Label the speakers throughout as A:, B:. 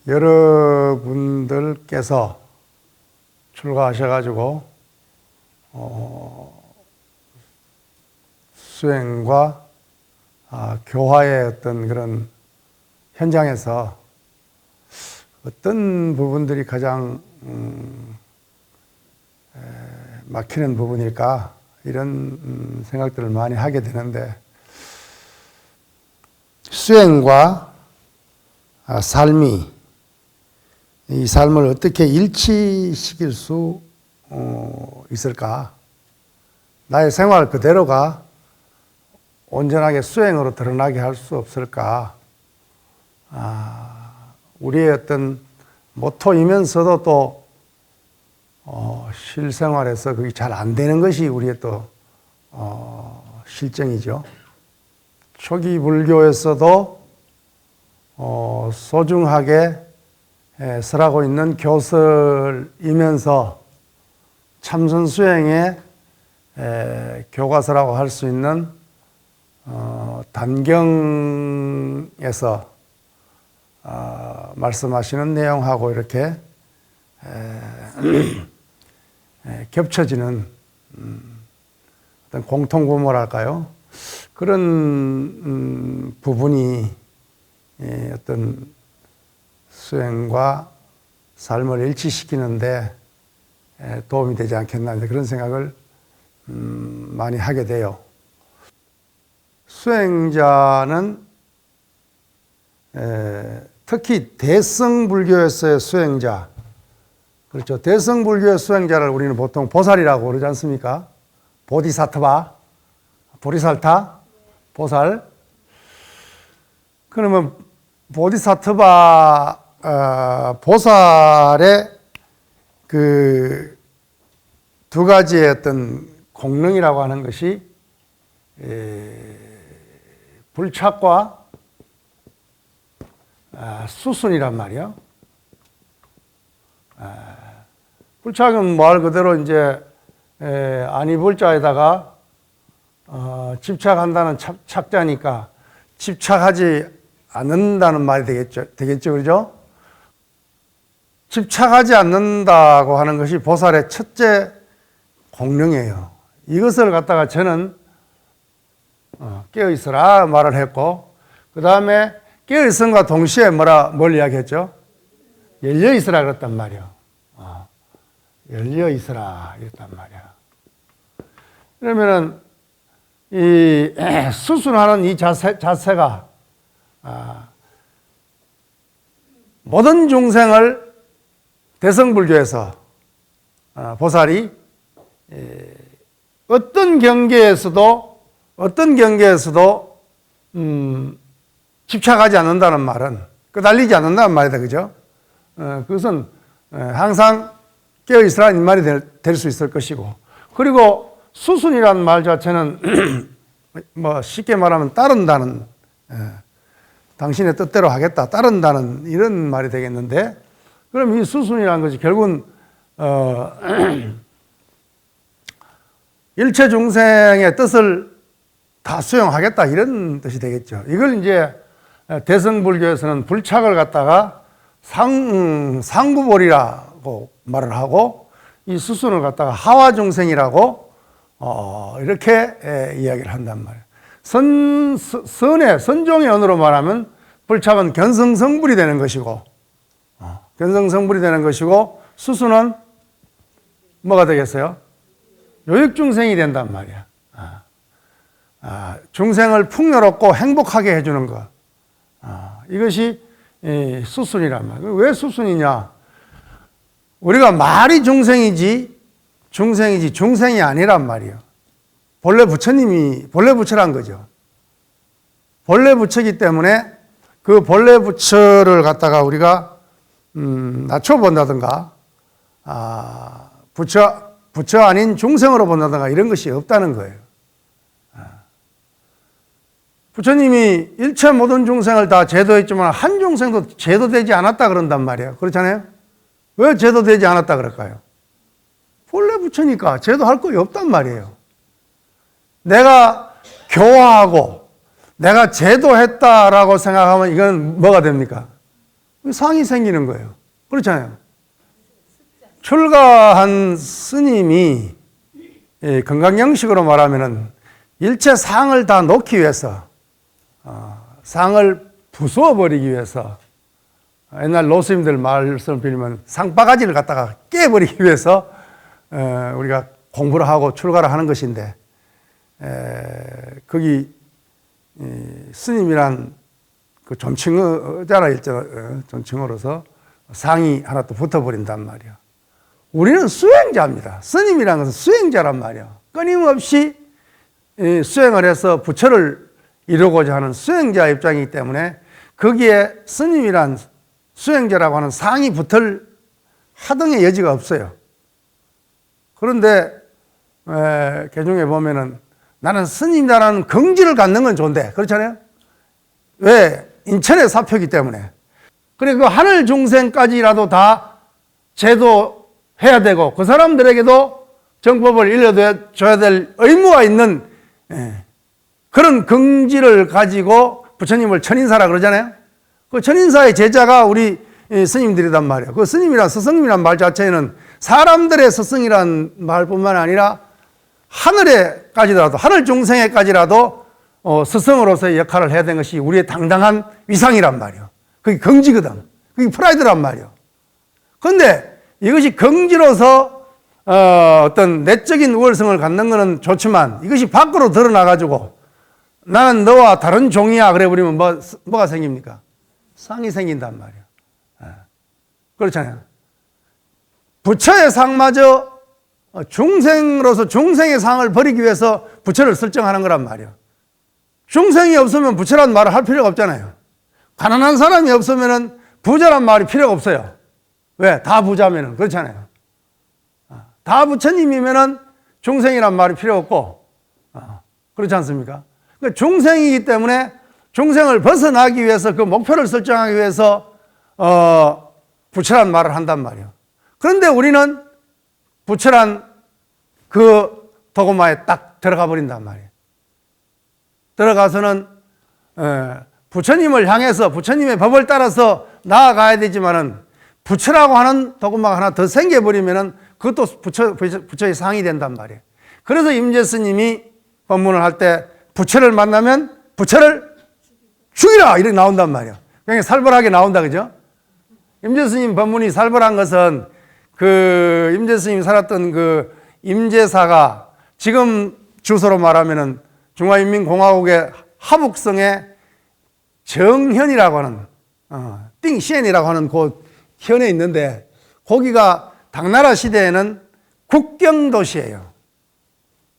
A: 여러분들께서 출가하셔가지고 수행과 교화의 어떤 그런 현장에서 어떤 부분들이 가장 막히는 부분일까 이런 생각들을 많이 하게 되는데, 수행과 삶이 이 삶을 어떻게 일치시킬 수 있을까? 나의 생활 그대로가 온전하게 수행으로 드러나게 할 수 없을까? 우리의 어떤 모토이면서도 또 실생활에서 그게 잘 안 되는 것이 우리의 또 실정이죠. 초기 불교에서도 소중하게 설하고 있는 교설이면서 참선 수행의 교과서라고 할 수 있는 단경에서 말씀하시는 내용하고 이렇게 겹쳐지는 어떤 공통부모랄까요? 그런 부분이 어떤 수행과 삶을 일치시키는데 도움이 되지 않겠나 그런 생각을 많이 하게 돼요. 수행자는 특히 대승불교에서의 수행자, 그렇죠. 대승불교의 수행자를 우리는 보통 보살이라고 그러지 않습니까? 보디사트바, 보리살타, 보살. 그러면 보디사트바 보살의 그 두 가지의 어떤 공능이라고 하는 것이 불착과 수순이란 말이요. 불착은 말 그대로 이제 아니불자에다가 집착한다는 착자니까 집착하지 않는다는 말이 되겠죠, 그죠? 집착하지 않는다고 하는 것이 보살의 첫째 공능이에요. 이것을 갖다가 저는 깨어있으라 말을 했고, 그 다음에 깨어있음과 동시에 뭘 이야기했죠? 열려있으라 그랬단 말이에요. 열려있으라 이랬단 말이야. 그러면은 이 수순하는 이 자세가 모든 중생을 대승불교에서 보살이 어떤 경계에서도 집착하지 않는다는 말은, 끄달리지 않는다는 말이다, 그죠? 그것은 항상 깨어있으라는 말이 될 수 있을 것이고, 그리고 수순이라는 말 자체는 뭐 쉽게 말하면 따른다는, 당신의 뜻대로 하겠다, 따른다는 이런 말이 되겠는데, 그럼 이 수순이라는 것이 결국은 일체 중생의 뜻을 다 수용하겠다 이런 뜻이 되겠죠. 이걸 이제 대승불교에서는 불착을 갖다가 상구볼이라고 말을 하고, 이 수순을 갖다가 하와중생이라고 이렇게 이야기를 한단 말이에요. 선종의 언어로 말하면 불착은 견성성불이 되는 것이고, 견성성불이 되는 것이고, 수순은 뭐가 되겠어요? 요익중생이 된단 말이야. 중생을 풍요롭고 행복하게 해주는 것. 이것이 수순이란 말이야. 왜 수순이냐? 우리가 말이 중생이지 중생이 아니란 말이에요. 본래 부처란 거죠. 본래 부처이기 때문에 그 본래 부처를 갖다가 우리가 낮춰본다든가 부처 아닌 중생으로 본다든가 이런 것이 없다는 거예요. 부처님이 일체 모든 중생을 다 제도했지만 한 중생도 제도되지 않았다 그런단 말이에요. 그렇잖아요? 왜 제도되지 않았다 그럴까요? 본래 부처니까 제도할 거이 없단 말이에요. 내가 교화하고 내가 제도했다라고 생각하면 이건 뭐가 됩니까? 상이 생기는 거예요. 그렇잖아요. 출가한 스님이 건강영식으로 말하면은 일체 상을 다 놓기 위해서, 상을 부수어 버리기 위해서, 옛날 노스님들 말씀을 빌리면 상바가지를 갖다가 깨버리기 위해서 우리가 공부를 하고 출가를 하는 것인데, 거기 스님이란 그 존칭어자라 일정 존칭어로서 상이 하나 또 붙어버린단 말이야. 우리는 수행자입니다. 스님이라는 것은 수행자란 말이야. 끊임없이 수행을 해서 부처를 이루고자 하는 수행자 입장이기 때문에 거기에 스님이란 수행자라고 하는 상이 붙을 하등의 여지가 없어요. 그런데 개중에 보면은 나는 스님이라는 긍지를 갖는 건 좋은데, 그렇잖아요. 왜? 인천의 사표이기 때문에. 그래 그 하늘 중생까지라도 다 제도해야 되고 그 사람들에게도 정법을 일러줘야 될 의무가 있는 그런 긍지를 가지고 부처님을 천인사라 그러잖아요. 그 천인사의 제자가 우리 스님들이란 말이에요. 그 스님이란 스승님이란 말 자체는 사람들의 스승이란 말뿐만 아니라 하늘에까지라도, 하늘 중생에까지라도 스승으로서의 역할을 해야 되는 것이 우리의 당당한 위상이란 말이에요. 그게 긍지거든. 그게 프라이드란 말이에요. 그런데 이것이 긍지로서 어떤 내적인 우월성을 갖는 것은 좋지만 이것이 밖으로 드러나가지고 나는 너와 다른 종이야 그래 버리면 뭐가 생깁니까? 상이 생긴단 말이에요. 그렇잖아요. 부처의 상마저 중생으로서 중생의 상을 버리기 위해서 부처를 설정하는 거란 말이에요. 중생이 없으면 부처란 말을 할 필요가 없잖아요. 가난한 사람이 없으면 부자란 말이 필요가 없어요. 왜? 다 부자면은. 그렇잖아요. 다 부처님이면은 중생이란 말이 필요 없고, 그렇지 않습니까? 그러니까 중생이기 때문에 중생을 벗어나기 위해서 그 목표를 설정하기 위해서, 부처란 말을 한단 말이에요. 그런데 우리는 부처란 그 도구마에 딱 들어가 버린단 말이에요. 들어가서는 부처님을 향해서 부처님의 법을 따라서 나아가야 되지만은 부처라고 하는 도구마가 하나 더 생겨버리면은 그것도 부처의 상이 된단 말이에요. 그래서 임재 스님이 법문을 할 때 부처를 만나면 부처를 죽이라! 이렇게 나온단 말이에요. 그냥 살벌하게 나온다, 그죠? 임재 스님 법문이 살벌한 것은 그 임재 스님이 살았던 그 임재사가 지금 주소로 말하면은 중화인민공화국의 하북성의 정현이라고 하는 띵시엔이라고 하는 그 현에 있는데 거기가 당나라 시대에는 국경도시예요.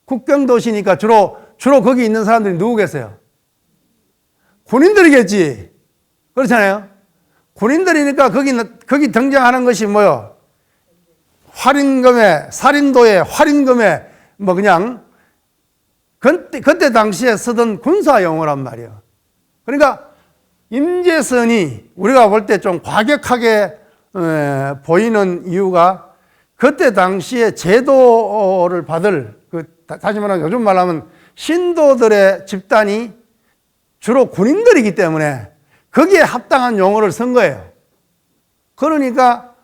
A: 국경도시니까 주로 거기 있는 사람들이 누구겠어요? 군인들이겠지. 그렇잖아요. 군인들이니까 거기 등장하는 것이 뭐요? 활인검에, 살인도에, 활인검에 뭐 그냥 그때 당시에 쓰던 군사 용어란 말이에요. 그러니까 임재선이 우리가 볼 때 좀 과격하게 보이는 이유가 그때 당시에 제도를 받을 다시 말하면 요즘 말하면 신도들의 집단이 주로 군인들이기 때문에 거기에 합당한 용어를 쓴 거예요. 그러니까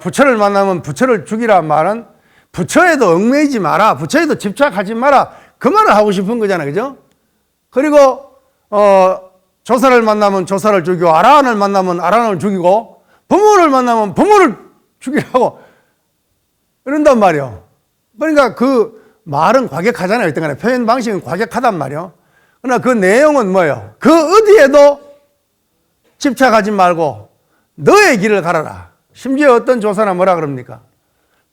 A: 부처를 만나면 부처를 죽이라 말은 부처에도 얽매이지 마라, 부처에도 집착하지 마라, 그 말을 하고 싶은 거잖아요. 그죠? 그리고 조사를 만나면 조사를 죽이고 아라한을 만나면 아라한을 죽이고 부모를 만나면 부모를 죽이라고 이런단 말이에요. 그러니까 그 말은 과격하잖아요. 어떤 간에 표현 방식은 과격하단 말이에요. 그러나 그 내용은 뭐예요? 그 어디에도 집착하지 말고 너의 길을 가라라. 심지어 어떤 조사나 뭐라 그럽니까?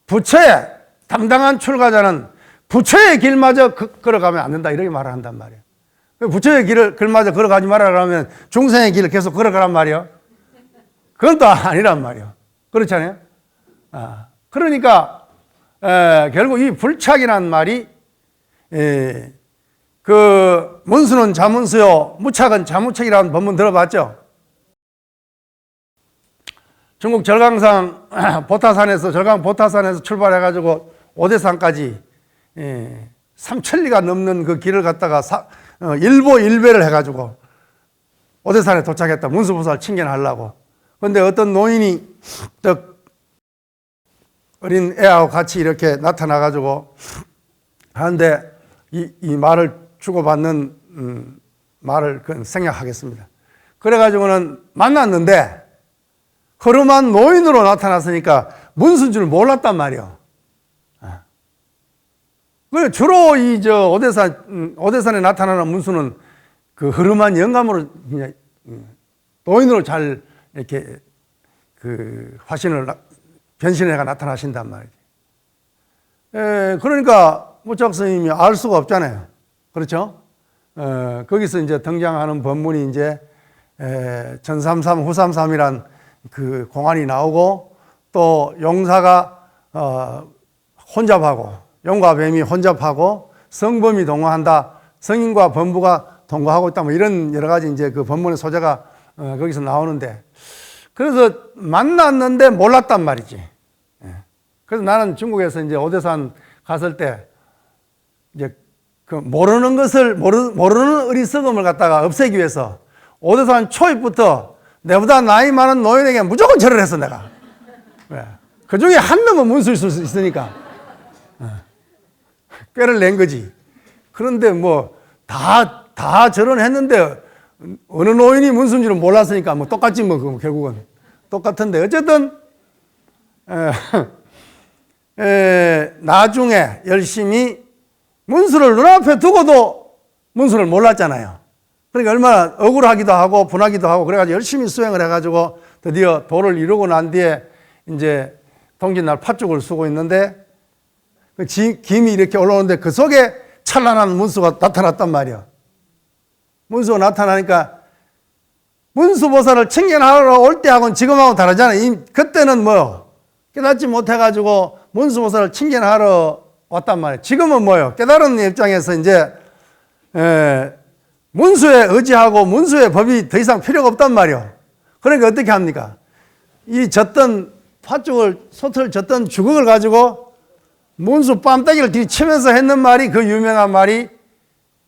A: 부처의 담당한 출가자는 부처의 길마저 걸어가면 안 된다. 이렇게 말을 한단 말이에요. 부처의 길마저 걸어가지 말아라 그러면 중생의 길을 계속 걸어가란 말이에요. 그건 또 아니란 말이에요. 그렇잖아요. 그러니까 결국 이 불착이라는 말이 그 문수는 자문수요 무착은 자무착이라는 법문 들어봤죠? 중국 절강산 보타산에서 절강 보타산에서 출발해가지고 오대산까지 3천리가 넘는 그 길을 갖다가 일보 일배를 해가지고 오대산에 도착했다. 문수보살 칭견하려고. 근데 어떤 노인이 또 어린 애하고 같이 이렇게 나타나가지고 하는데 이 말을 주고받는 말을 생략하겠습니다. 그래가지고는 만났는데 허름한 노인으로 나타났으니까 문수인 줄 몰랐단 말이요. 그래 주로 오대산에 나타나는 문수는 그 허름한 영감으로 그냥 노인으로 잘 이렇게 그 변신해가 나타나신단 말이지. 그러니까 무척 스님이 알 수가 없잖아요. 그렇죠? 거기서 이제 등장하는 법문이 이제 전삼삼 후삼삼이란 그 공안이 나오고 또 용사가 혼잡하고 용과 뱀이 혼잡하고 성범이 동거한다. 성인과 범부가 동거하고 있다. 뭐 이런 여러 가지 이제 그 법문의 소재가 거기서 나오는데 그래서 만났는데 몰랐단 말이지. 그래서 나는 중국에서 이제 오대산 갔을 때 이제 그 모르는 어리석음을 갖다가 없애기 위해서 오대산 초입부터 내보다 나이 많은 노인에게 무조건 절을 했어, 내가. 왜? 그 중에 한 놈은 문수일 수 있으니까. 꾀를 낸 거지. 그런데 뭐, 다 절은 했는데, 어느 노인이 문수인지는 몰랐으니까, 뭐, 똑같지, 뭐, 결국은. 똑같은데, 어쨌든, 나중에 열심히 문수를 눈앞에 두고도 문수를 몰랐잖아요. 그러니까 얼마나 억울하기도 하고 분하기도 하고 그래가지고 열심히 수행을 해가지고 드디어 도를 이루고 난 뒤에 이제 동짓날 팥죽을 쓰고 있는데 그 김이 이렇게 올라오는데 그 속에 찬란한 문수가 나타났단 말이야. 문수가 나타나니까 문수보살을 청견하러 올 때하고는 지금하고는 다르잖아요. 그때는 뭐 깨닫지 못해가지고 문수보살을 청견하러 왔단 말이에요. 지금은 뭐예요? 깨달은 입장에서 이제 문수에 의지하고 문수의 법이 더 이상 필요가 없단 말이에요. 그러니까 어떻게 합니까? 이 젖던 팥죽을 솥을 젖던 주걱을 가지고 문수 뺨따기를 들이치면서 했는 말이 그 유명한 말이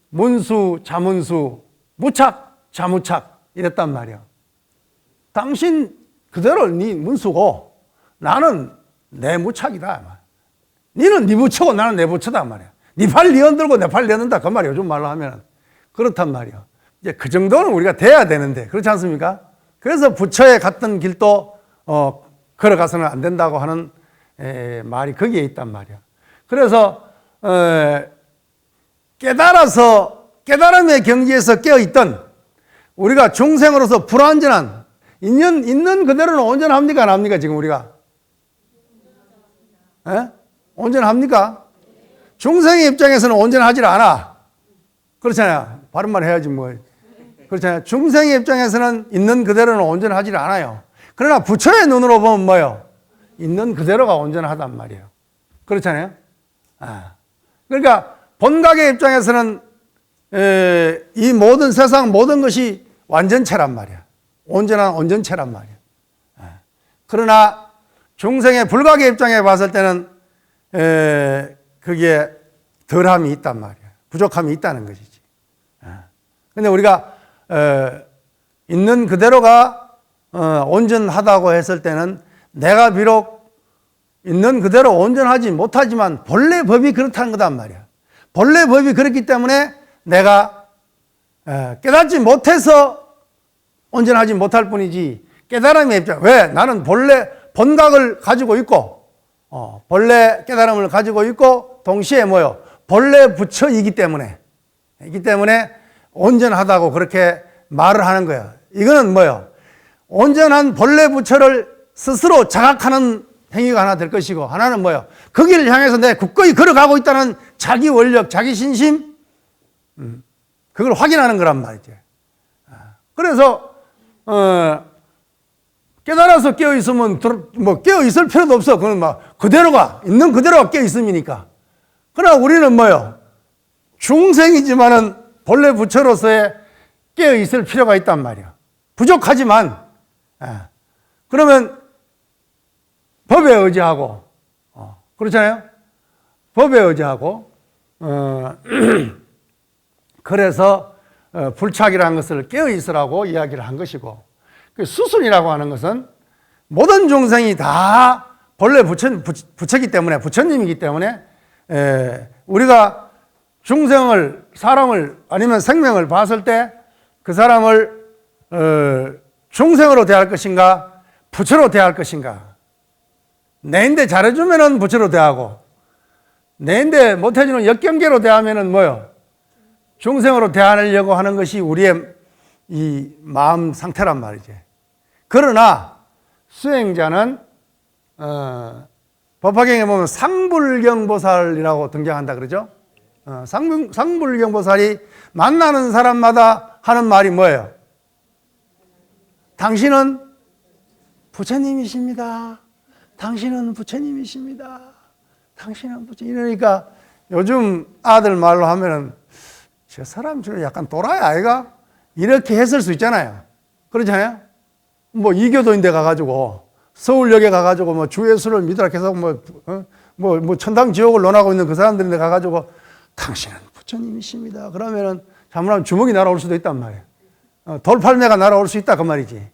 A: 문수 자문수 무착 자무착 이랬단 말이에요. 당신 그대로 네 문수고 나는 내 무착이다. 니는 네 부처고 나는 내 부처다 말이야. 네 팔 네 흔들고 내 팔 내 흔든다 그 말이야. 요즘 말로 하면 그렇단 말이야. 이제 그 정도는 우리가 돼야 되는데 그렇지 않습니까? 그래서 부처에 갔던 길도 걸어가서는 안 된다고 하는 말이 거기에 있단 말이야. 그래서 깨달음의 경지에서 깨어있던 우리가 중생으로서 불완전한 있는 그대로는 온전합니까 안 합니까 지금 우리가? 온전합니까? 중생의 입장에서는 온전하지 않아. 그렇잖아요. 바른 말 해야지 뭐. 그렇잖아요. 중생의 입장에서는 있는 그대로는 온전하지 않아요. 그러나 부처의 눈으로 보면 뭐예요? 있는 그대로가 온전하단 말이에요. 그렇잖아요. 그러니까 본각의 입장에서는 이 모든 세상 모든 것이 완전체란 말이야. 온전한 온전체란 말이야. 그러나 중생의 불각의 입장에 봤을 때는 그게 덜함이 있단 말이야. 부족함이 있다는 것이지. 근데 우리가 있는 그대로가 온전하다고 했을 때는 내가 비록 있는 그대로 온전하지 못하지만 본래 법이 그렇다는 거단 말이야. 본래 법이 그렇기 때문에 내가 깨닫지 못해서 온전하지 못할 뿐이지 깨달음의 입장. 왜? 나는 본래 본각을 가지고 있고 본래 깨달음을 가지고 있고 동시에 뭐요? 본래 부처이기 때문에 온전하다고 그렇게 말을 하는 거야. 이거는 뭐요? 온전한 본래 부처를 스스로 자각하는 행위가 하나 될 것이고 하나는 뭐요? 그 길을 향해서 내 굳건히 걸어가고 있다는 자기 원력, 자기 신심 그걸 확인하는 거란 말이죠. 그래서 깨달아서 깨어 있으면 뭐 깨어 있을 필요도 없어. 그건 막 그대로가 있는 그대로가 깨어 있음이니까. 그러나 우리는 뭐요? 중생이지만은 본래 부처로서의 깨어 있을 필요가 있단 말이야. 부족하지만 그러면 법에 의지하고 그렇잖아요. 법에 의지하고 그래서 불착이라는 것을 깨어 있으라고 이야기를 한 것이고 그 수순이라고 하는 것은 모든 중생이 다 본래 부처이기 때문에, 부처님이기 때문에 우리가 중생을, 사람을 아니면 생명을 봤을 때 그 사람을 중생으로 대할 것인가 부처로 대할 것인가. 내인데 잘해주면은 부처로 대하고, 내인데 못해주는 역경계로 대하면은 뭐요? 중생으로 대하려고 하는 것이 우리의 이 마음 상태란 말이지. 그러나 수행자는 법화경에 보면 상불경보살이라고 등장한다 그러죠. 상불경보살이 만나는 사람마다 하는 말이 뭐예요? 당신은 부처님이십니다. 당신은 부처님이십니다. 당신은 부처님. 이러니까 요즘 아들 말로 하면은 저 사람 저 약간 또라이 아이가? 이렇게 했을 수 있잖아요. 그렇잖아요. 뭐 이교도인데 가가지고 서울역에 가가지고 뭐 주 예수를 믿으라 계속 뭐 천당 지옥을 논하고 있는 그 사람들인데 가가지고 당신은 부처님이십니다. 그러면은 잘못하면 주먹이 날아올 수도 있단 말이에요. 돌팔매가 날아올 수 있다 그 말이지.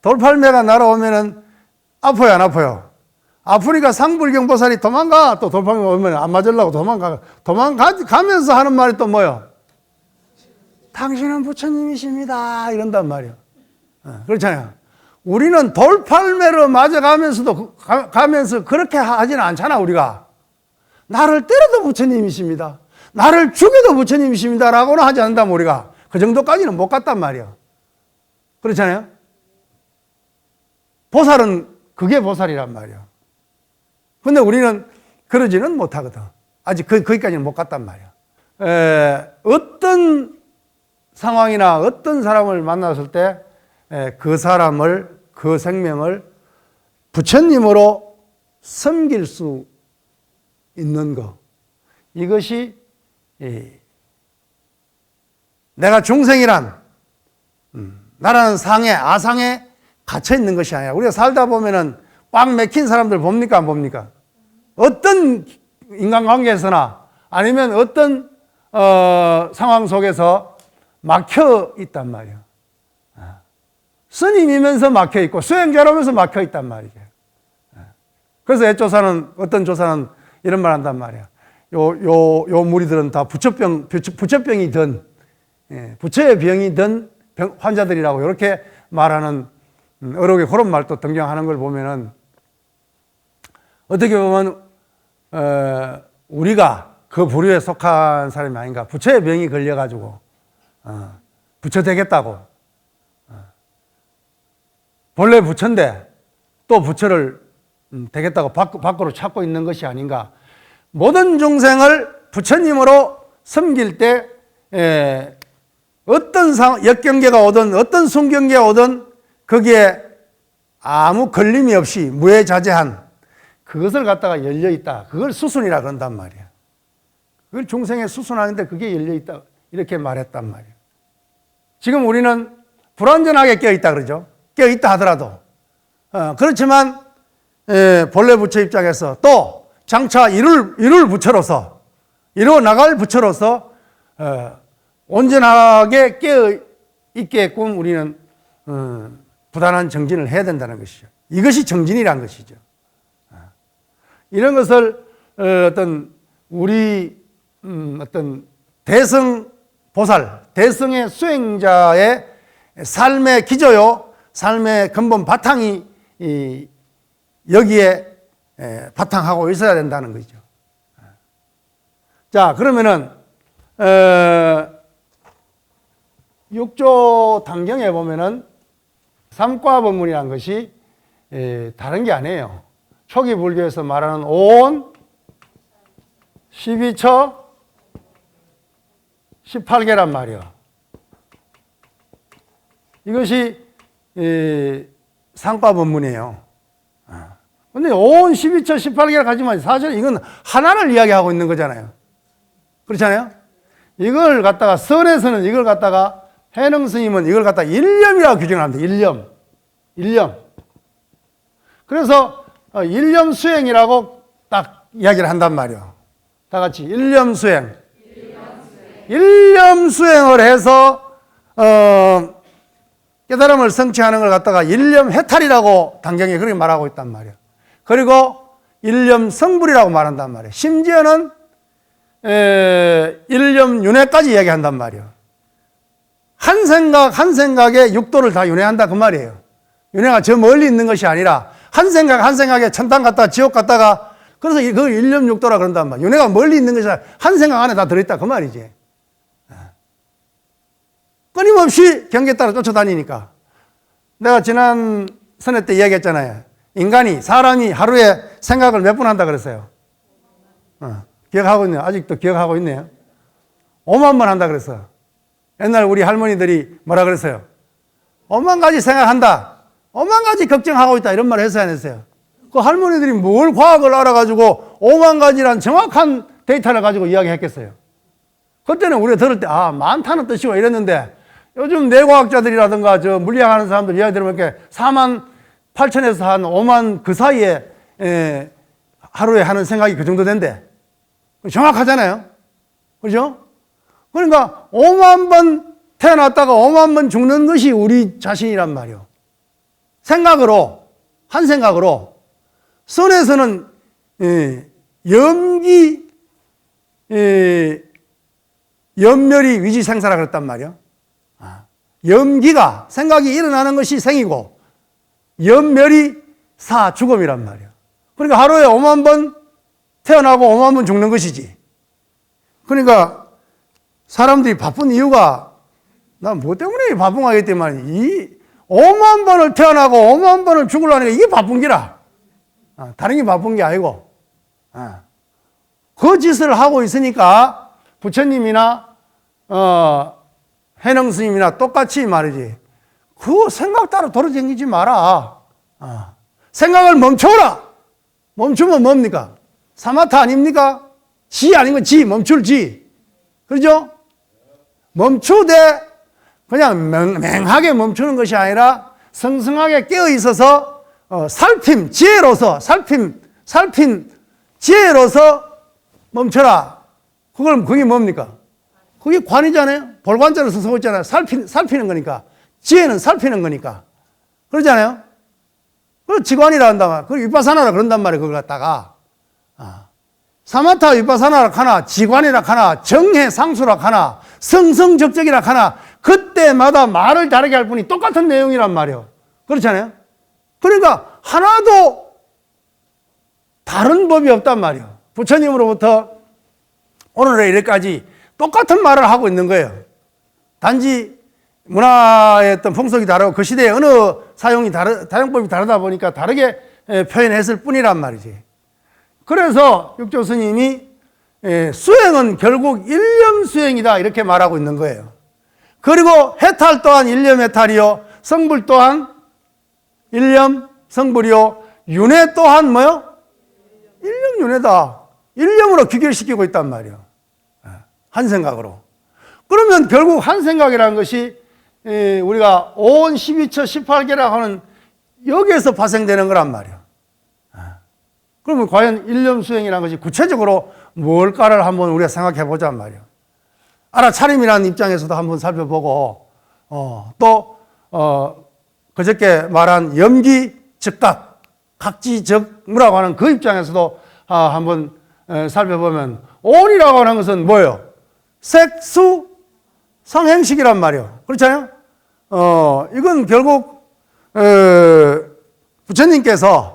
A: 돌팔매가 날아오면은 아파요 안 아파요? 아프니까 상불경보살이 도망가. 또 돌팔매가 오면 안 맞으려고 도망가면서 하는 말이 또 뭐요? 당신은 부처님이십니다. 이런단 말이에요. 그렇잖아요. 우리는 돌팔매로 맞아가면서도 가면서 그렇게 하지는 않잖아. 우리가 나를 때려도 부처님이십니다. 나를 죽여도 부처님이십니다. 라고는 하지 않는다면 우리가 그 정도까지는 못 갔단 말이에요. 그렇잖아요. 보살은 그게 보살이란 말이에요. 근데 우리는 그러지는 못하거든. 아직 거기까지는 못 갔단 말이에요. 어떤 상황이나 어떤 사람을 만났을 때 그 사람을, 그 생명을 부처님으로 섬길 수 있는 것, 이것이 내가 중생이란 나라는 상해, 아상에 갇혀 있는 것이 아니라, 우리가 살다 보면은 꽉 막힌 사람들 봅니까 안 봅니까? 어떤 인간관계에서나 아니면 어떤 상황 속에서 막혀 있단 말이에요. 스님이면서 막혀 있고 수행자라면서 막혀 있단 말이죠. 그래서 어떤 조사는 이런 말 한단 말이에요. 요 무리들은 다 부처병이 든, 부처의 병이 든 환자들이라고 이렇게 말하는 어록에 그런 말도 등장하는 걸 보면은 어떻게 보면 우리가 그 부류에 속한 사람이 아닌가. 부처의 병이 걸려가지고 부처 되겠다고, 본래 부처인데 또 부처를 되겠다고 밖으로 찾고 있는 것이 아닌가. 모든 중생을 부처님으로 섬길 때 어떤 역경계가 오든 어떤 순경계가 오든 거기에 아무 걸림이 없이 무해자재한 그것을 갖다가 열려있다. 그걸 수순이라 그런단 말이야. 그걸 중생의 수순하는데 그게 열려있다. 이렇게 말했단 말이야. 지금 우리는 불완전하게 깨어있다 그러죠. 깨어있다 하더라도. 그렇지만 본래 부처 입장에서 또 장차 이룰 부처로서, 이루어 나갈 부처로서 온전하게 깨어있게끔 우리는 부단한 정진을 해야 된다는 것이죠. 이것이 정진이란 것이죠. 이런 것을 어떤 대성 보살, 대성의 수행자의 삶의 기조요, 삶의 근본 바탕이 여기에 바탕하고 있어야 된다는 거죠. 자, 그러면은 6조 단경에 보면은 삼과법문이라는 것이 다른 게 아니에요. 초기 불교에서 말하는 온, 12처, 18개란 말이에요. 이것이 상과법문이에요. 근데 온 12처, 18개를 가지만 사실 이건 하나를 이야기하고 있는 거잖아요. 그렇잖아요? 이걸 갖다가 선에서는 이걸 갖다가 해능 스님은 이걸 갖다가 일념이라고 규정을 합니다. 일념. 그래서 일념 수행이라고 딱 이야기를 한단 말이에요. 다 같이 일념 수행. 일념 수행을 해서 깨달음을 성취하는 걸 갖다가 일념해탈이라고 단경에 그렇게 말하고 있단 말이에요. 그리고 일념성불이라고 말한단 말이에요. 심지어는 일념윤회까지 이야기한단 말이에요. 한 생각 한 생각에 육도를 다 윤회한다 그 말이에요. 윤회가 저 멀리 있는 것이 아니라 한 생각 한 생각에 천당 갔다가 지옥 갔다가, 그래서 그걸 일념육도라 그런단 말이에요. 윤회가 멀리 있는 것이 아니라 한 생각 안에 다 들어있다 그 말이지. 끊임없이 경계에 따라 쫓아다니니까. 내가 지난 선회 때 이야기했잖아요. 사람이 하루에 생각을 몇 번 한다 그랬어요. 기억하고 있네요. 아직도 기억하고 있네요. 5만 번 한다 그랬어. 옛날 우리 할머니들이 뭐라 그랬어요? 5만 가지 생각한다. 5만 가지 걱정하고 있다. 이런 말을 했어요, 안 했어요? 그 할머니들이 뭘 과학을 알아가지고 5만 가지란 정확한 데이터를 가지고 이야기했겠어요? 그때는 우리가 들을 때, 많다는 뜻이고 이랬는데, 요즘 뇌과학자들이라든가 저 물리학 하는 사람들 이야기 들으면 이렇게 4만 8천에서 한 5만 그 사이에 하루에 하는 생각이 그 정도 된대. 정확하잖아요. 그죠? 그러니까 5만 번 태어났다가 5만 번 죽는 것이 우리 자신이란 말이에요. 한 생각으로. 선에서는 염기, 염멸이 위지생사라 그랬단 말이에요. 염기가, 생각이 일어나는 것이 생이고, 염멸이 죽음이란 말이에요. 그러니까 하루에 5만 번 태어나고 5만 번 죽는 것이지. 그러니까 사람들이 바쁜 이유가, 난 뭐 때문에 바쁜 거기 때문에, 이 5만 번을 태어나고 5만 번을 죽으려니까 이게 바쁜 기라. 다른 게 바쁜 게 아니고. 그 짓을 하고 있으니까 부처님이나 해능 스님이나 똑같이 말이지. 그 생각 따라 돌아다니지 마라. 생각을 멈춰라. 멈추면 뭡니까? 사마타 아닙니까? 지 아닌 거 지, 멈출 지. 그렇죠? 멈추되 그냥 맹하게 멈추는 것이 아니라 성성하게 깨어 있어서 살핌, 지혜로서 살핀 지혜로서 멈춰라. 그게 뭡니까? 그게 관이잖아요. 볼관자로 쓰고 있잖아요. 살피는 거니까. 지혜는 살피는 거니까. 그러잖아요. 그걸 지관이라 한다. 그걸 위파사나라 그런단 말이에요. 그걸 갖다가. 사마타 위파사나라 하나, 지관이라 하나, 정해 상수라 하나, 성성적적이라 하나, 그때마다 말을 다르게 할 뿐이 똑같은 내용이란 말이에요. 그렇잖아요. 그러니까 하나도 다른 법이 없단 말이에요. 부처님으로부터 오늘의 일까지 똑같은 말을 하고 있는 거예요. 단지 문화의 어떤 풍속이 다르고 그 시대의 어느 사용법이 다르다 보니까 다르게 표현했을 뿐이란 말이지. 그래서 육조 스님이 수행은 결국 일념 수행이다 이렇게 말하고 있는 거예요. 그리고 해탈 또한 일념 해탈이요, 성불 또한 일념 성불이요, 윤회 또한 뭐요? 일념 윤회다. 일념으로 귀결시키고 있단 말이에요. 한 생각으로. 그러면 결국 한 생각이라는 것이 우리가 온 12처 18개라고 하는 여기에서 파생되는 거란 말이에요. 그러면 과연 일념 수행이라는 것이 구체적으로 뭘까를 한번 우리가 생각해 보자는 말이에요. 알아차림이라는 입장에서도 한번 살펴보고, 또 그저께 말한 염기 즉각 각지적무라고 하는 그 입장에서도 한번 살펴보면, 온이라고 하는 것은 뭐예요? 색수 성행식이란 말이에요. 그렇잖아요? 이건 결국 부처님께서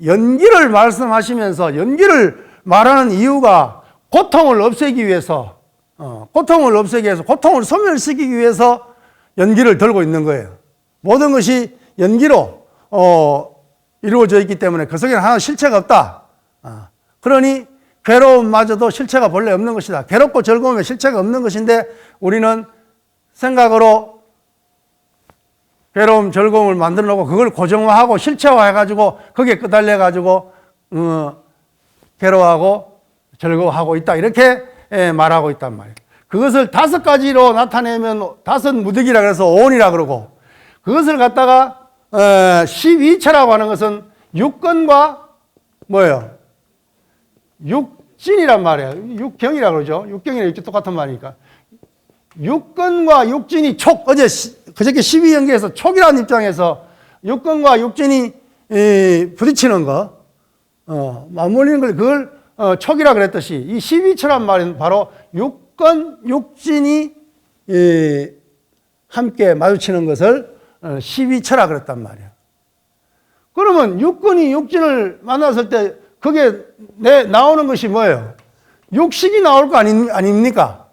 A: 연기를 말씀하시면서 연기를 말하는 이유가 고통을 없애기 위해서, 고통을 소멸시키기 위해서 연기를 들고 있는 거예요. 모든 것이 연기로 이루어져 있기 때문에 그 속에는 하나 실체가 없다. 그러니 괴로움마저도 실체가 본래 없는 것이다. 괴롭고 즐거움에 실체가 없는 것인데 우리는 생각으로 괴로움, 즐거움을 만들어 놓고 그걸 고정화하고 실체화해가지고 거기에 끄달려가지고 괴로워하고 즐거워하고 있다. 이렇게 말하고 있단 말이에요. 그것을 5가지로 나타내면 5 무득이라 그래서 온이라 그러고, 그것을 갖다가 12처라고 하는 것은 육根과 뭐예요? 육진이란 말이에요. 육경이라 그러죠. 육경이랑 육진 똑같은 말이니까. 육根과 육진이 어제 그저께 12연계에서 촉이라는 입장에서 육근과 육진이 부딪히는 거, 맞물리는 걸 그걸 촉이라 그랬듯이 이 12처란 말은 바로 육근, 육진이 함께 마주치는 것을 12처라 그랬단 말이야. 그러면 육근이 육진을 만났을 때 그게 나오는 것이 뭐예요? 육식이 나올 거 아닙니까?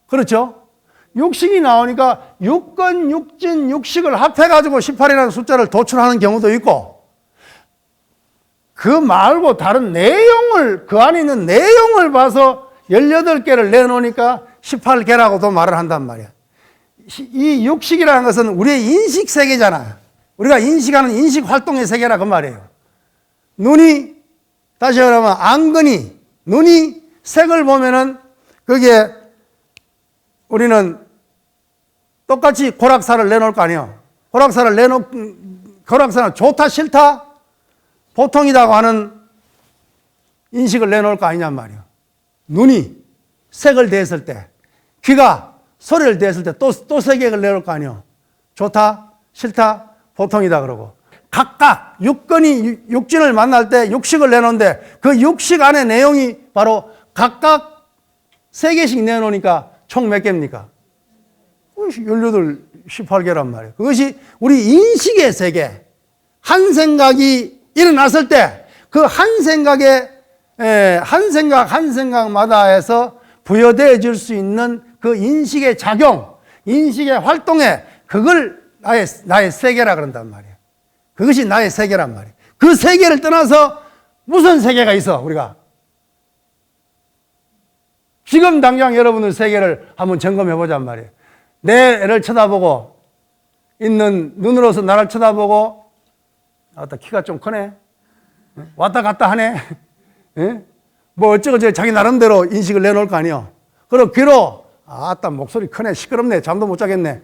A: 그렇죠? 육식이 나오니까 육근, 육진, 육식을 합해가지고 18이라는 숫자를 도출하는 경우도 있고, 그 말고 다른 내용을, 그 안에 있는 내용을 봐서 18개를 내놓으니까 18개라고도 말을 한단 말이야. 이 육식이라는 것은 우리의 인식 세계잖아. 우리가 인식하는 인식 활동의 세계라 그 말이에요. 눈이, 다시 말하면 안근이, 눈이 색을 보면은 그게 우리는 똑같이 고락사를 내놓을 거 아니에요. 고락사는 좋다, 싫다, 보통이라고 하는 인식을 내놓을 거 아니냔 말이에요. 눈이 색을 대했을 때, 귀가 소리를 대했을 때 또 색을 내놓을 거 아니에요. 좋다, 싫다, 보통이다 그러고. 각각 육근이 육진을 만날 때 육식을 내놓는데 그 육식 안에 내용이 바로 각각 3개씩 내놓으니까 총 몇 개입니까? 18, 18개란 말이에요. 그것이 우리 인식의 세계. 한 생각이 일어났을 때 그 한 생각에 한 생각마다 해서 부여되어 줄 수 있는 그 인식의 작용, 인식의 활동에 그걸 나의 세계라 그런단 말이에요. 그것이 나의 세계란 말이에요. 그 세계를 떠나서 무슨 세계가 있어, 우리가? 지금 당장 여러분의 세계를 한번 점검해 보잔 말이에요. 내 애를 쳐다보고 있는 눈으로서 나를 쳐다보고, 아따, 키가 좀 크네. 왔다 갔다 하네. 뭐 어쩌고저쩌고 자기 나름대로 인식을 내놓을 거 아니에요. 그리고 귀로, 아따, 목소리 크네. 시끄럽네. 잠도 못 자겠네.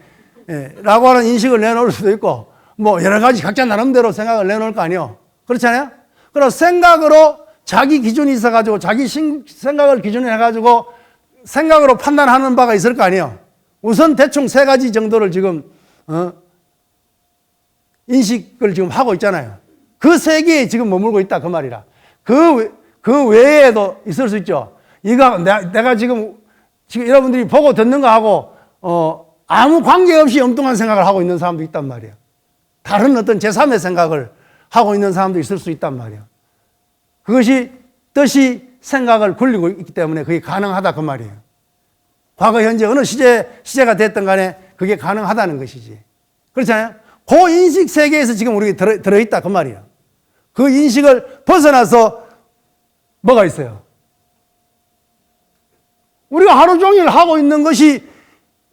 A: 라고 하는 인식을 내놓을 수도 있고, 뭐 여러 가지 각자 나름대로 생각을 내놓을 거 아니에요. 그렇잖아요? 그래서 생각으로 자기 기준이 있어가지고 자기 생각을 기준으로 해가지고 생각으로 판단하는 바가 있을 거 아니에요. 우선 대충 3가지 정도를 지금 인식을 지금 하고 있잖아요. 그 세계에 지금 머물고 있다 그 말이라. 그 외에도 있을 수 있죠. 이거 내가 지금 여러분들이 보고 듣는 거 하고 아무 관계없이 엉뚱한 생각을 하고 있는 사람도 있단 말이에요. 다른 어떤 제3의 생각을 하고 있는 사람도 있을 수 있단 말이에요. 그것이 뜻이 생각을 굴리고 있기 때문에 그게 가능하다 그 말이에요. 과거, 현재, 어느 시제가 됐든 간에 그게 가능하다는 것이지. 그렇잖아요? 그 인식 세계에서 지금 우리가 들어있다 그 말이에요. 그 인식을 벗어나서 뭐가 있어요? 우리가 하루 종일 하고 있는 것이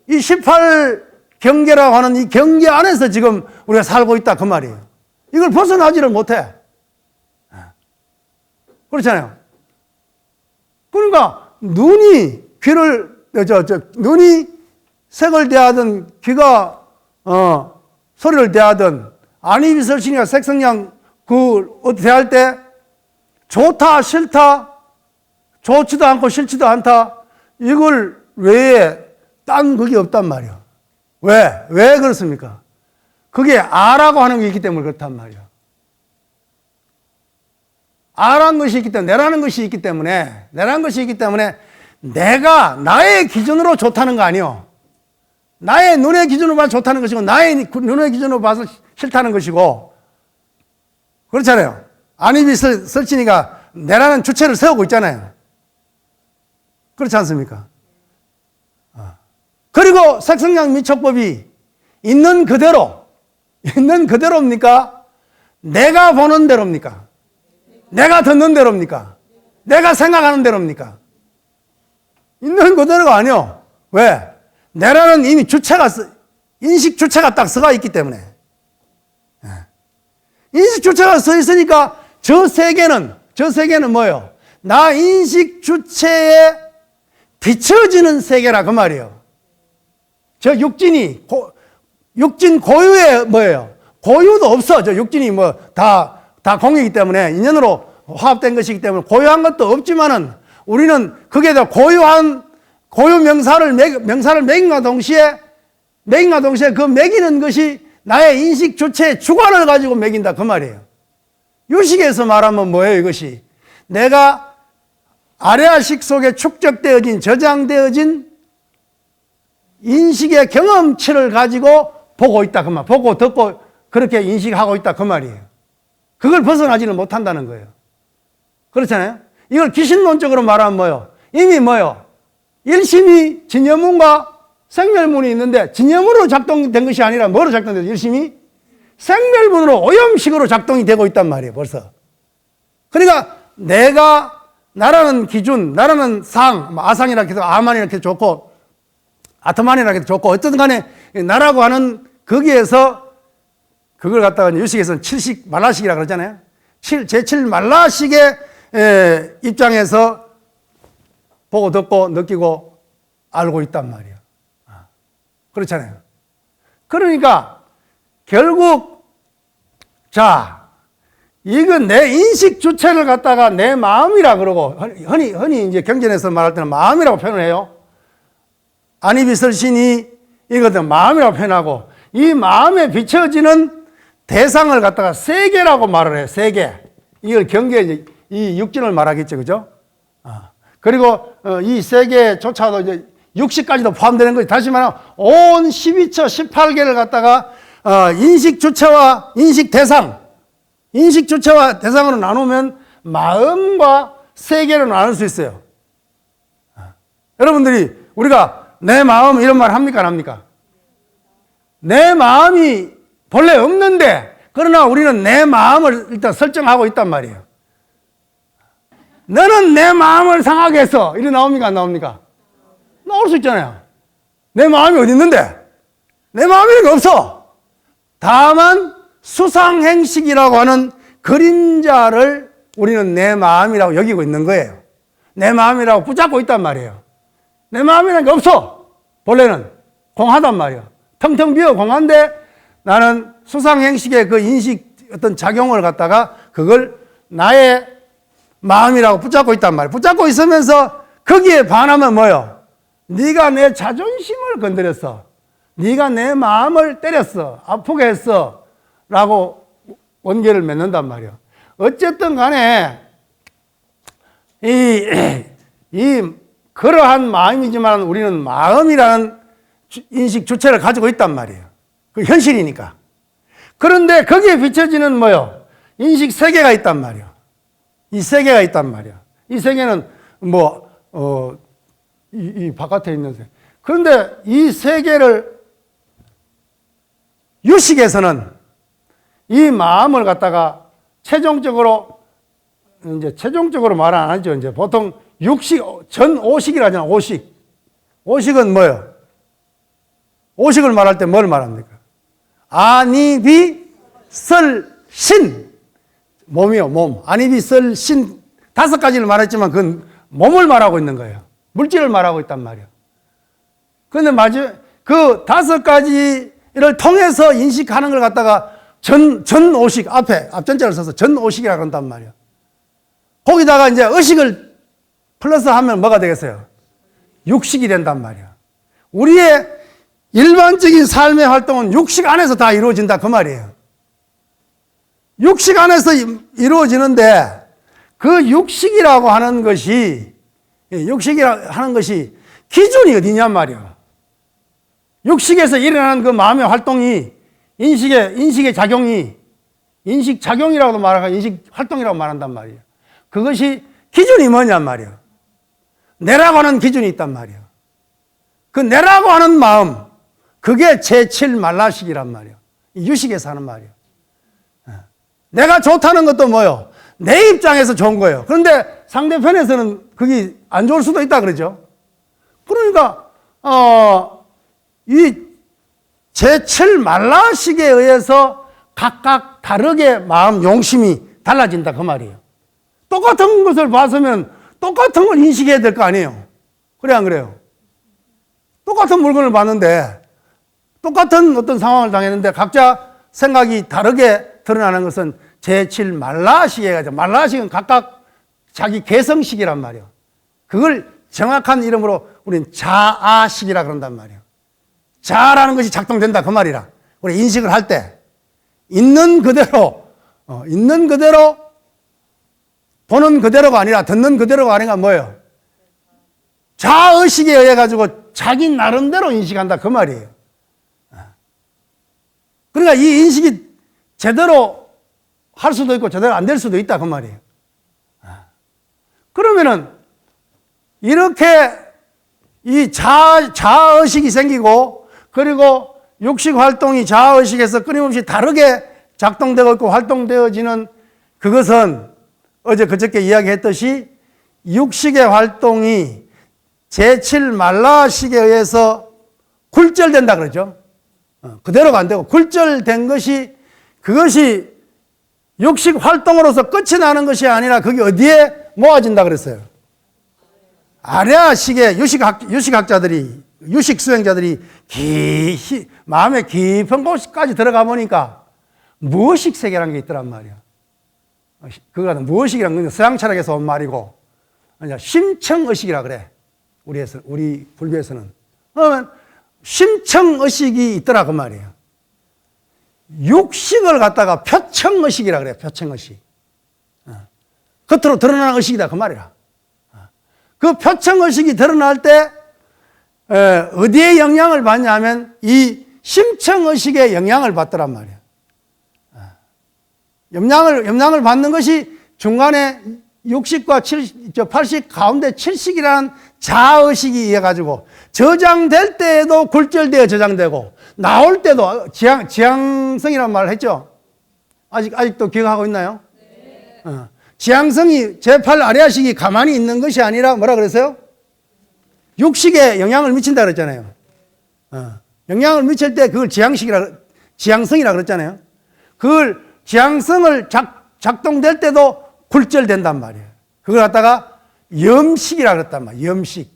A: 이 18경계라고 하는 이 경계 안에서 지금 우리가 살고 있다 그 말이에요. 이걸 벗어나지를 못해. 그렇잖아요. 그러니까 눈이 눈이 색을 대하든 귀가 소리를 대하든 안이비설신이나 색성량 대할 때 좋다 싫다 좋지도 않고 싫지도 않다 이걸 외에 딴 그게 없단 말이에요. 왜 그렇습니까? 그게 아라고 하는 게 있기 때문에 그렇단 말이에요. 아라는 것이 있기 때문에 내라는 것이 있기 때문에 내가 나의 기준으로 좋다는 거 아니에요. 나의 눈의 기준으로 봐서 좋다는 것이고 나의 눈의 기준으로 봐서 싫다는 것이고 그렇잖아요. 안입이 설치니까 내라는 주체를 세우고 있잖아요. 그렇지 않습니까? 그리고 색성량 미촉법이 있는 그대로입니까? 내가 보는 대로입니까? 내가 듣는 대로입니까? 내가 생각하는 대로입니까? 있는 그대로가 아니요. 왜? 내라는 이미 인식 주체가 딱 서가 있기 때문에. 인식 주체가 서 있으니까 저 세계는 뭐예요? 나 인식 주체에 비춰지는 세계라 그 말이에요. 저 육진 고유에 뭐예요? 고유도 없어. 저 육진이 뭐 다 공이기 때문에 인연으로 화합된 것이기 때문에 고유한 것도 없지만은 우리는 거기에다 고유 명사를 매긴과 동시에 먹임과 동시에 그 먹이는 것이 나의 인식 주체의 주관을 가지고 먹인다 그 말이에요. 유식에서 말하면 뭐예요 이것이? 내가 아래아식 속에 축적되어진 저장되어진 인식의 경험치를 가지고 보고 있다 그 말. 보고 듣고 그렇게 인식하고 있다 그 말이에요. 그걸 벗어나지는 못한다는 거예요. 그렇잖아요. 이걸 귀신론적으로 말하면 뭐요? 이미 뭐요? 일심이 진여문과 생멸문이 있는데 진여문으로 작동된 것이 아니라 뭐로 작동돼요? 일심이 생멸문으로 오염식으로 작동이 되고 있단 말이에요. 벌써. 그러니까 내가 나라는 기준, 나라는 상, 아상이라 해도 아만이라 해도 좋고 아트만이라 해도 좋고 어쨌든 간에 나라고 하는 거기에서 그걸 갖다가 유식에서는 칠식 말라식이라고 그러잖아요. 제7 말라식의 입장에서 보고 듣고 느끼고 알고 있단 말이에요. 그렇잖아요. 그러니까 결국 자 이건 내 인식 주체를 갖다가 내 마음이라 그러고 흔히 이제 경전에서 말할 때는 마음이라고 표현을 해요. 안이비설신이 이것은 마음이라고 표현하고 이 마음에 비춰지는 대상을 갖다가 세계라고 말을 해요. 세계. 이걸 경계에 이제 이 육진을 말하겠죠. 그죠? 그리고 이 세계조차도 이제 육식까지도 포함되는 거지. 다시 말하면 온 12처 18개를 갖다가 인식 주체와 인식 대상, 인식 주체와 대상으로 나누면 마음과 세계로 나눌 수 있어요. 여러분들이 우리가 내 마음 이런 말 합니까 안 합니까? 내 마음이 본래 없는데 그러나 우리는 내 마음을 일단 설정하고 있단 말이에요. 너는 내 마음을 상하게 했어. 이래 나옵니까 안 나옵니까? 나올 수 있잖아요. 내 마음이 어디 있는데? 내 마음이 없어. 다만 수상행식이라고 하는 그림자를 우리는 내 마음이라고 여기고 있는 거예요. 내 마음이라고 붙잡고 있단 말이에요. 내 마음이라는 게 없어. 본래는 공하단 말이에요. 텅텅 비어 공한데 나는 수상행식의 그 인식 어떤 작용을 갖다가 그걸 나의 마음이라고 붙잡고 있단 말이에요. 붙잡고 있으면서 거기에 반하면 뭐요? 네가 내 자존심을 건드렸어. 네가 내 마음을 때렸어. 아프게 했어. 라고 원계를 맺는단 말이에요. 어쨌든 간에 그러한 마음이지만 우리는 마음이라는 인식 주체를 가지고 있단 말이에요. 그 현실이니까. 그런데 거기에 비춰지는 뭐요? 인식 세계가 있단 말이에요. 이 세계가 있단 말이에요. 이 세계는 이 바깥에 있는 세계. 그런데 이 세계를 유식에서는 이 마음을 갖다가 최종적으로 말 안 하죠. 이제 보통 육식, 전오식이라 하잖아. 오식. 오식은 뭐예요? 오식을 말할 때 뭘 말합니까? 아니비설신. 몸이요, 몸. 아니비설신. 5가지를 말했지만 그건 몸을 말하고 있는 거예요. 물질을 말하고 있단 말이에요. 그런데 그 5가지를 통해서 인식하는 걸 갖다가 전오식, 앞전자를 써서 전오식이라고 한단 말이에요. 거기다가 이제 의식을 플러스 하면 뭐가 되겠어요? 육식이 된단 말이에요. 우리의 일반적인 삶의 활동은 육식 안에서 다 이루어진다 그 말이에요. 육식 안에서 이루어지는데 그 육식이라고 하는 것이 기준이 어디냔 말이에요. 육식에서 일어나는 그 마음의 활동이 인식의 작용이 인식작용이라고도 말하고 인식활동이라고 말한단 말이에요. 그것이 기준이 뭐냔 말이에요. 내라고 하는 기준이 있단 말이에요. 그 내라고 하는 마음, 그게 제7 말라식이란 말이에요. 유식에서 하는 말이에요. 내가 좋다는 것도 뭐예요? 내 입장에서 좋은 거예요. 그런데 상대편에서는 그게 안 좋을 수도 있다 그러죠. 그러니까 이 제7 말라식에 의해서 각각 다르게 마음 용심이 달라진다 그 말이에요. 똑같은 것을 봤으면 똑같은 걸 인식해야 될 거 아니에요. 그래 안 그래요? 똑같은 물건을 봤는데 똑같은 어떤 상황을 당했는데 각자 생각이 다르게 드러나는 것은 제7 말라식에 가죠. 말라식은 각각 자기 개성식이란 말이에요. 그걸 정확한 이름으로 우리는 자아식이라 그런단 말이에요. 자라는 것이 작동된다 그 말이라. 우리 인식을 할 때 있는 그대로 보는 그대로가 아니라 듣는 그대로가 아니라 뭐예요? 자의식에 의해 가지고 자기 나름대로 인식한다 그 말이에요. 그러니까 이 인식이 제대로 할 수도 있고 제대로 안 될 수도 있다 그 말이에요. 그러면은 이렇게 이 자의식이 생기고 그리고 육식 활동이 자의식에서 끊임없이 다르게 작동되고 있고 활동되어지는 그것은 어제 그저께 이야기했듯이 육식의 활동이 제7말라식에 의해서 굴절된다 그러죠. 그대로가 안 되고 굴절된 것이 그것이 육식 활동으로서 끝이 나는 것이 아니라 그게 어디에 모아진다 그랬어요. 아레아식의 유식학자들이 유식 수행자들이 마음에 깊은 곳까지 들어가 보니까 무의식 세계라는 게 있더란 말이야. 그거가 무의식이라는 건 서양 철학에서 온 말이고 심청의식이라 그래. 우리 불교에서는. 그러면 심청의식이 있더라 그 말이에요. 육식을 갖다가 표청의식이라 그래. 표청의식. 겉으로 드러나는 의식이다 그 말이라. 그 표청의식이 드러날 때 어디에 영향을 받냐면 이 심청의식에 영향을 받더란 말이야. 영향을 받는 것이 중간에 60과 80 가운데 70이라는 자의식이 의해 가지고 저장될 때에도 굴절되어 저장되고 나올 때도 지향성이라는 말을 했죠. 아직도 기억하고 있나요? 네. 지향성이 제8 아레아식이 가만히 있는 것이 아니라 뭐라 그랬어요? 육식에 영향을 미친다 그랬잖아요. 영향을 미칠 때 그걸 지향성이라 그랬잖아요. 그걸 지향성을 작동될 때도 굴절된단 말이에요. 그걸 갖다가 염식이라 그랬단 말이에요. 염식.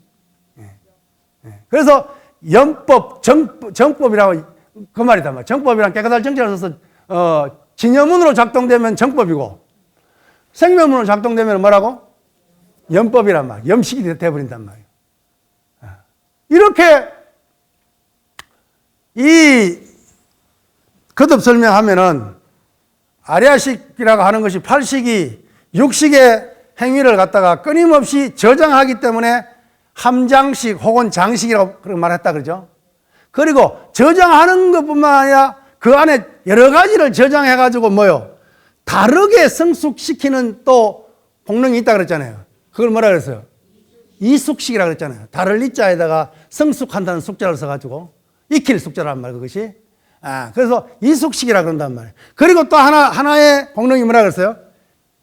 A: 그래서 염법, 정법이라고 그 말이단 말이에요. 정법이란 깨끗할 정제를 써서 진여문으로 작동되면 정법이고 생명문으로 작동되면 뭐라고? 염법이란 말이에요. 염식이 되어버린단 말이에요. 이렇게 거듭 설명하면은 아레아식이라고 하는 것이 8식이 육식의 행위를 갖다가 끊임없이 저장하기 때문에 함장식 혹은 장식이라고 그렇게 말했다 그러죠. 그리고 저장하는 것뿐만 아니라 그 안에 여러 가지를 저장해가지고 다르게 성숙시키는 또功能이 있다 그랬잖아요. 그걸 뭐라 그랬어요? 이숙식이라 그랬잖아요. 다를 이자에다가 성숙한다는 숙자를 써가지고 익힐 숙자란 말이에요. 그것이. 그래서 이숙식이라 그런단 말이에요. 그리고 또 하나의功能이 뭐라 그랬어요?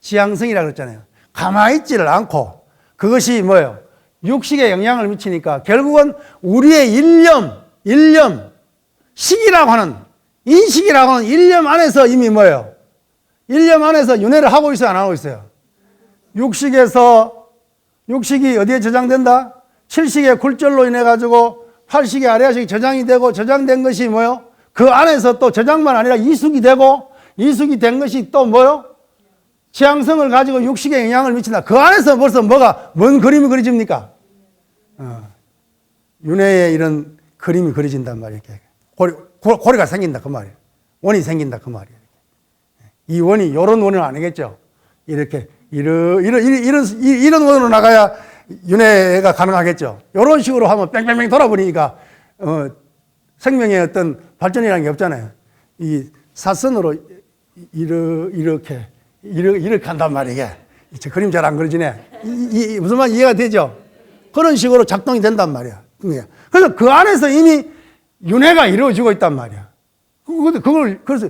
A: 지향성이라 그랬잖아요. 가만히 있지를 않고 그것이 뭐예요? 육식에 영향을 미치니까 결국은 우리의 일념, 식이라고 하는 인식이라고 하는 일념 안에서 이미 뭐예요? 일념 안에서 윤회를 하고 있어요? 안 하고 있어요? 육식이 어디에 저장된다? 7식의 굴절로 인해 가지고 8식의 아레아식이 저장이 되고 저장된 것이 뭐요? 그 안에서 또 저장만 아니라 이숙이 되고 이숙이 된 것이 또 뭐요? 지향성을 가지고 육식에 영향을 미친다. 그 안에서 벌써 뭔 그림이 그려집니까? 윤회에 이런 그림이 그려진단 말이에요. 고리가 생긴다 그 말이에요. 원이 생긴다 그 말이에요. 이 원이 이런 원은 아니겠죠. 이렇게 이런 원으로 나가야 윤회가 가능하겠죠. 이런 식으로 하면 뺑뺑뺑 돌아버리니까 생명의 어떤 발전이라는 게 없잖아요. 이 사선으로 이렇게 간단 말이에요. 이게 그림 잘 안 그려지네. 무슨 말 이해가 되죠? 그런 식으로 작동이 된단 말이야. 그래서 그 안에서 이미 윤회가 이루어지고 있단 말이야. 그래서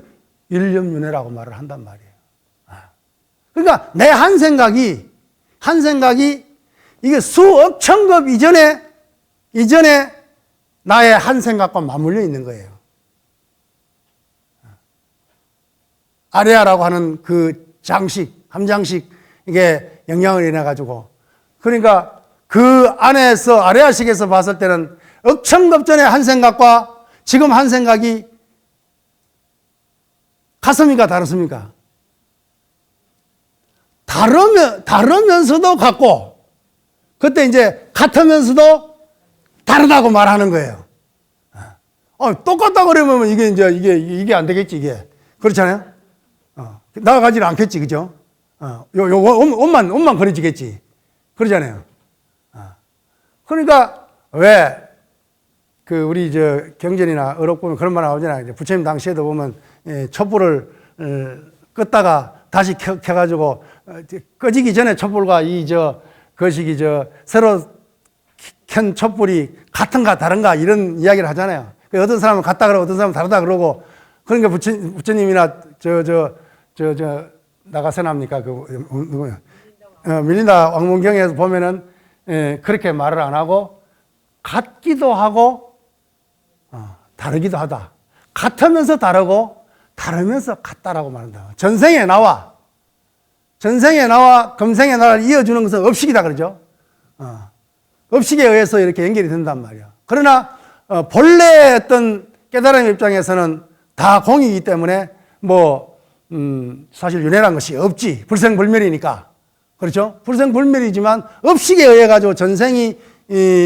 A: 일념윤회라고 말을 한단 말이에요. 그러니까 내 한 생각이 이게 수억 천급 이전에 나의 한 생각과 맞물려 있는 거예요. 아레아라고 하는 그 함장식 이게 영향을 인해 가지고 그러니까 그 안에서 아레아식에서 봤을 때는 억천급 전의 한 생각과 지금 한 생각이 같습니까? 다릅니까? 다르면서도 같고 그때 이제 같으면서도 다르다고 말하는 거예요. 똑같다 그러면 이게 안 되겠지, 이게. 그렇잖아요? 나아가지는 않겠지, 그죠? 옷만 그려지겠지. 그러잖아요. 그러니까, 우리 경전이나 어록 보면 그런 말 나오잖아요. 부처님 당시에도 보면, 촛불을 껐다가 다시 켜가지고, 꺼지기 전에 촛불과 거시기 새로 켠 촛불이 같은가 다른가 이런 이야기를 하잖아요. 어떤 사람은 같다 그러고 어떤 사람은 다르다 그러고, 그러니까 부처님이나 나가세나입니까? 누구야? 밀린다 왕문경에서 보면은, 그렇게 말을 안 하고, 같기도 하고, 다르기도 하다. 같으면서 다르고, 다르면서 같다라고 말한다. 전생에 나와 금생에 나를 이어주는 것은 업식이다 그러죠. 업식에 의해서 이렇게 연결이 된단 말이야. 그러나 본래 어떤 깨달음 입장에서는 다 공이기 때문에 사실 윤회란 것이 없지. 불생불멸이니까. 그렇죠? 불생불멸이지만 업식에 의해 가지고 전생이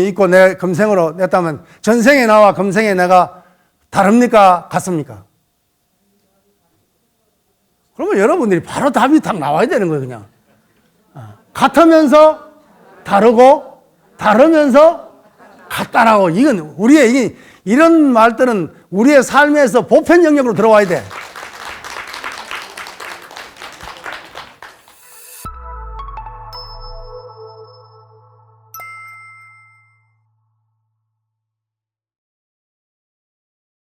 A: 있고 내 금생으로 냈다면 전생에 나와 금생에 내가 다릅니까? 같습니까? 그러면 여러분들이 바로 답이 딱 나와야 되는 거예요, 그냥. 같으면서 다르고, 다르면서 같다라고. 이건 이런 말들은 우리의 삶에서 보편 영역으로 들어와야 돼.